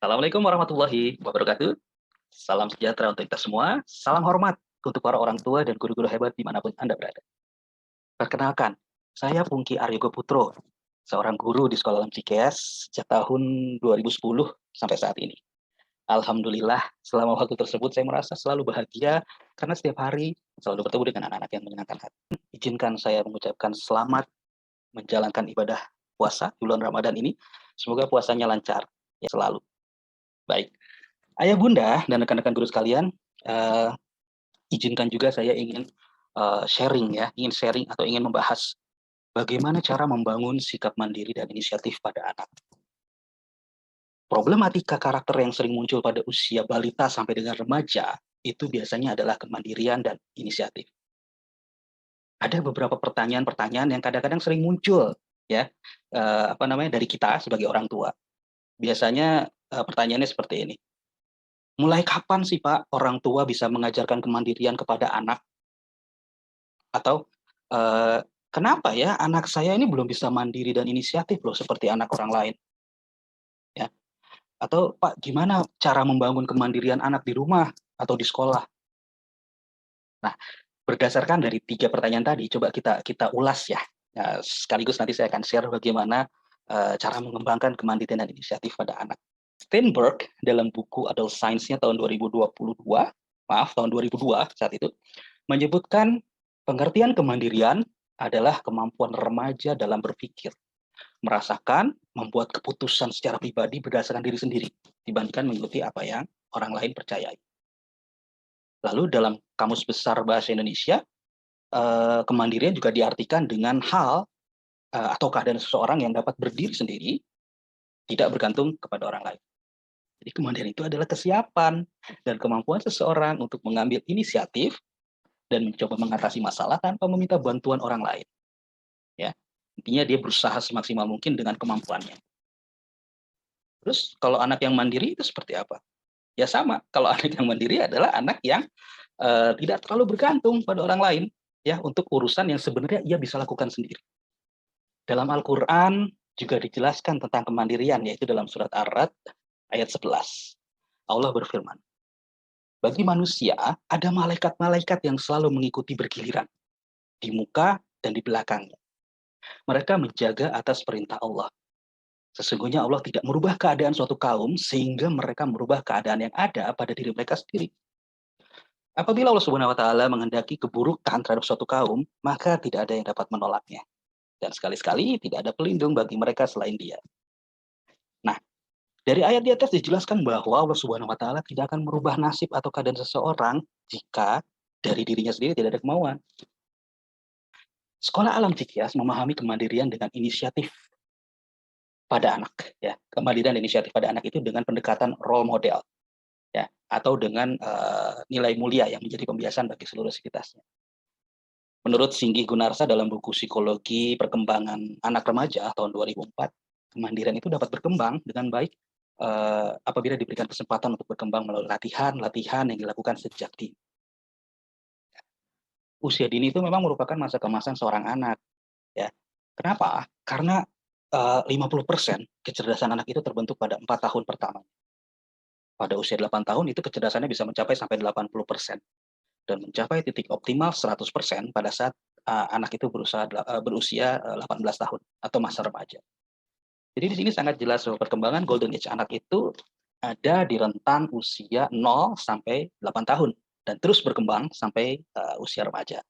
Assalamualaikum warahmatullahi wabarakatuh. Salam sejahtera untuk kita semua. Salam hormat untuk para orang tua dan guru-guru hebat dimanapun Anda berada. Perkenalkan, saya Pungki Aryogo Putro, seorang guru di Sekolah Alam Cikeas sejak tahun 2010 sampai saat ini. Alhamdulillah, selama waktu tersebut saya merasa selalu bahagia karena setiap hari selalu bertemu dengan anak-anak yang menyenangkan hati. Izinkan saya mengucapkan selamat menjalankan ibadah puasa di bulan Ramadan ini. Semoga puasanya lancar ya selalu. Baik. Ayah bunda dan rekan-rekan guru sekalian, uh, izinkan juga saya ingin sharing ya, ingin sharing atau ingin membahas bagaimana cara membangun sikap mandiri dan inisiatif pada anak. Problematika karakter yang sering muncul pada usia balita sampai dengan remaja itu biasanya adalah kemandirian dan inisiatif. Ada beberapa pertanyaan-pertanyaan yang kadang-kadang sering muncul ya, dari kita sebagai orang tua. Biasanya pertanyaannya seperti ini. Mulai kapan sih Pak orang tua bisa mengajarkan kemandirian kepada anak? Atau, kenapa ya anak saya ini belum bisa mandiri dan inisiatif loh seperti anak orang lain, ya? Atau, Pak gimana cara membangun kemandirian anak di rumah atau di sekolah? Nah, berdasarkan dari 3 pertanyaan tadi coba kita kita ulas ya, sekaligus nanti saya akan share bagaimana, cara mengembangkan kemandirian dan inisiatif pada anak. Steinberg dalam buku Adult Science-nya tahun 2022, maaf tahun 2002 saat itu, menyebutkan pengertian kemandirian adalah kemampuan remaja dalam berpikir, merasakan, membuat keputusan secara pribadi berdasarkan diri sendiri, dibandingkan mengikuti apa yang orang lain percayai. Lalu dalam Kamus Besar Bahasa Indonesia, kemandirian juga diartikan dengan hal atau keadaan seseorang yang dapat berdiri sendiri, tidak bergantung kepada orang lain. Jadi kemandirian itu adalah kesiapan dan kemampuan seseorang untuk mengambil inisiatif dan mencoba mengatasi masalah tanpa meminta bantuan orang lain. Ya, intinya dia berusaha semaksimal mungkin dengan kemampuannya. Terus kalau anak yang mandiri itu seperti apa? Ya sama, kalau anak yang mandiri adalah anak yang tidak terlalu bergantung pada orang lain ya untuk urusan yang sebenarnya ia bisa lakukan sendiri. Dalam Al-Qur'an juga dijelaskan tentang kemandirian yaitu dalam surat Ar-Ra'd ayat 11. Allah berfirman, bagi manusia ada malaikat-malaikat yang selalu mengikuti bergiliran di muka dan di belakangnya. Mereka menjaga atas perintah Allah. Sesungguhnya Allah tidak merubah keadaan suatu kaum sehingga mereka merubah keadaan yang ada pada diri mereka sendiri. Apabila Allah Subhanahu wa taala menghendaki keburukan terhadap suatu kaum, maka tidak ada yang dapat menolaknya. Dan sekali-sekali tidak ada pelindung bagi mereka selain Dia. Nah, dari ayat di atas dijelaskan bahwa Allah Subhanahu wa taala tidak akan merubah nasib atau keadaan seseorang jika dari dirinya sendiri tidak ada kemauan. Sekolah Alam Cikeas memahami kemandirian dengan inisiatif pada anak ya. Kemandirian dan inisiatif pada anak itu dengan pendekatan role model ya atau dengan nilai mulia yang menjadi pembiasan bagi seluruh sivitasnya. Menurut Singgi Gunarsa dalam buku Psikologi Perkembangan Anak Remaja tahun 2004, kemandirian itu dapat berkembang dengan baik apabila diberikan kesempatan untuk berkembang melalui latihan-latihan yang dilakukan sejak dini. Usia dini itu memang merupakan masa kemasan seorang anak ya. Kenapa? Karena 50% kecerdasan anak itu terbentuk pada 4 tahun pertama. Pada usia 8 tahun itu kecerdasannya bisa mencapai sampai 80% dan mencapai titik optimal 100% pada saat anak itu berusia 18 tahun atau masa remaja. Jadi di sini sangat jelas bahwa perkembangan golden age anak itu ada di rentan usia 0 sampai 8 tahun dan terus berkembang sampai usia remaja.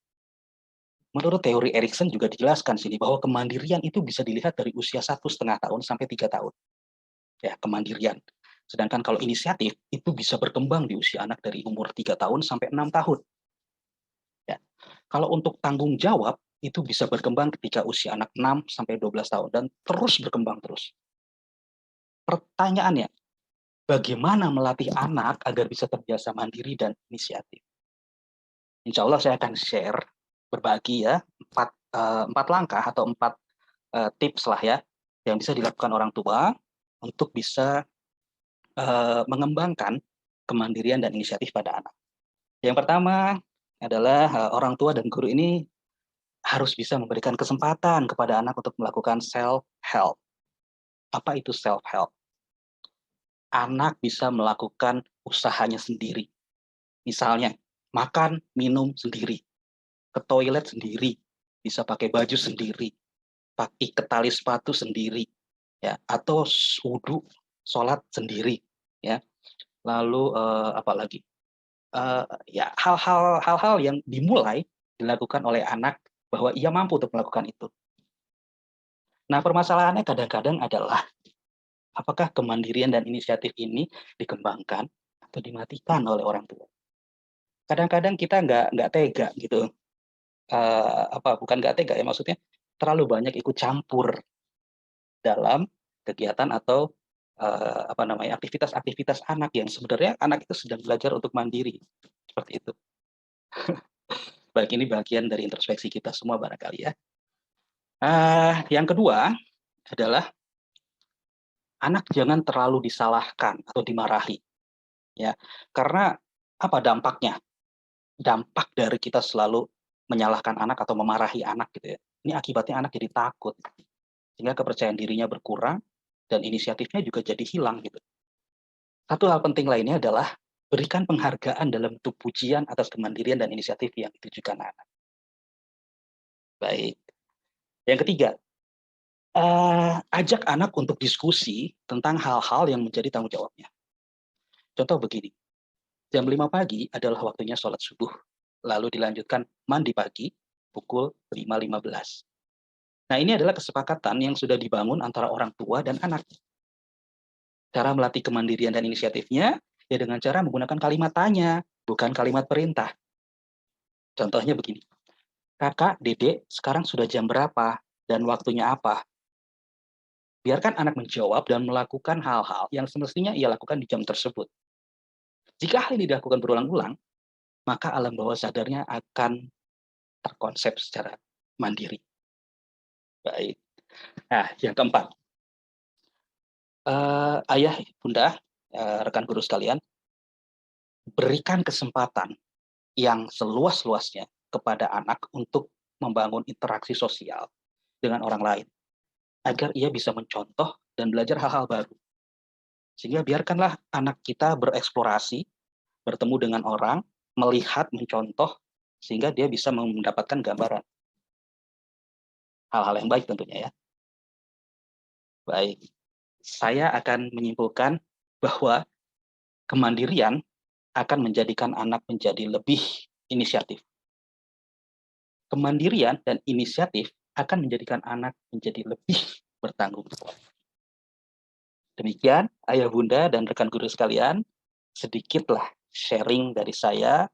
Menurut teori Erikson juga dijelaskan sini bahwa kemandirian itu bisa dilihat dari usia 1,5 tahun sampai 3 tahun. Ya, kemandirian. Sedangkan kalau inisiatif itu bisa berkembang di usia anak dari umur 3 tahun sampai 6 tahun. Ya. Kalau untuk tanggung jawab itu bisa berkembang ketika usia anak 6 sampai 12 tahun dan terus berkembang terus. Pertanyaannya, bagaimana melatih anak agar bisa terbiasa mandiri dan inisiatif? Insya Allah saya akan share, berbagi ya, 4 langkah atau 4 tips lah ya, yang bisa dilakukan orang tua untuk bisa mengembangkan kemandirian dan inisiatif pada anak. Yang pertama adalah orang tua dan guru ini harus bisa memberikan kesempatan kepada anak untuk melakukan self-help. Apa itu self-help? anak bisa melakukan usahanya sendiri. Misalnya, makan, minum sendiri, ke toilet sendiri, bisa pakai baju sendiri, pakai tali sepatu sendiri, ya, atau wudhu, sholat sendiri, ya. Lalu apa lagi? Ya hal-hal yang dimulai dilakukan oleh anak bahwa ia mampu untuk melakukan itu. Nah, permasalahannya kadang-kadang adalah apakah kemandirian dan inisiatif ini dikembangkan atau dimatikan oleh orang tua? Kadang-kadang kita nggak tega gitu, bukan nggak tega ya, maksudnya terlalu banyak ikut campur dalam kegiatan atau, aktivitas-aktivitas anak yang sebenarnya anak itu sedang belajar untuk mandiri, seperti itu. Baik, ini bagian dari introspeksi kita semua barangkali ya. Yang kedua adalah anak jangan terlalu disalahkan atau dimarahi, ya. Karena apa dampaknya? Dampak dari kita selalu menyalahkan anak atau memarahi anak gitu ya, ini akibatnya anak jadi takut, sehingga kepercayaan dirinya berkurang dan inisiatifnya juga jadi hilang gitu. Satu hal penting lainnya adalah berikan penghargaan dalam bentuk pujian atas kemandirian dan inisiatif yang ditujukan anak. Baik. Yang ketiga, ajak anak untuk diskusi tentang hal-hal yang menjadi tanggung jawabnya. Contoh begini, jam 5 pagi adalah waktunya sholat subuh, lalu dilanjutkan mandi pagi pukul 5.15. Nah, ini adalah kesepakatan yang sudah dibangun antara orang tua dan anak. Cara melatih kemandirian dan inisiatifnya, ya dengan cara menggunakan kalimat tanya, bukan kalimat perintah. Contohnya begini, "Kakak, Dedek, sekarang sudah jam berapa dan waktunya apa?" Biarkan anak menjawab dan melakukan hal-hal yang semestinya ia lakukan di jam tersebut. Jika hal ini dilakukan berulang-ulang, maka alam bawah sadarnya akan terkonsep secara mandiri. Baik. Nah, yang keempat, ayah, bunda, rekan guru sekalian, berikan kesempatan yang seluas-luasnya kepada anak untuk membangun interaksi sosial dengan orang lain, agar ia bisa mencontoh dan belajar hal-hal baru. Sehingga biarkanlah anak kita bereksplorasi, bertemu dengan orang, melihat, mencontoh, sehingga dia bisa mendapatkan gambaran hal-hal yang baik tentunya ya. Baik, saya akan menyimpulkan bahwa kemandirian akan menjadikan anak menjadi lebih inisiatif. Kemandirian dan inisiatif akan menjadikan anak menjadi lebih bertanggung jawab. Demikian, ayah bunda dan rekan guru sekalian, sedikitlah sharing dari saya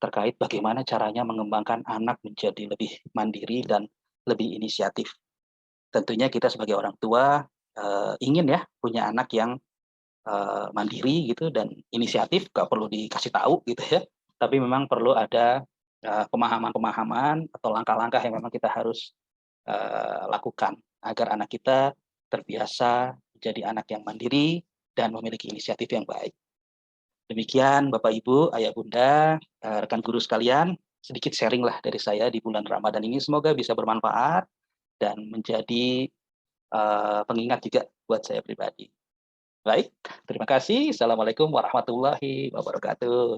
terkait bagaimana caranya mengembangkan anak menjadi lebih mandiri dan lebih inisiatif. Tentunya kita sebagai orang tua ingin ya punya anak yang mandiri gitu dan inisiatif, nggak perlu dikasih tahu gitu ya, tapi memang perlu ada pemahaman-pemahaman atau langkah-langkah yang memang kita harus lakukan agar anak kita terbiasa menjadi anak yang mandiri dan memiliki inisiatif yang baik. Demikian Bapak Ibu, Ayah Bunda, rekan guru sekalian, sedikit sharing lah dari saya di bulan Ramadan ini, semoga bisa bermanfaat dan menjadi pengingat juga buat saya pribadi. Baik, terima kasih. Assalamualaikum warahmatullahi wabarakatuh.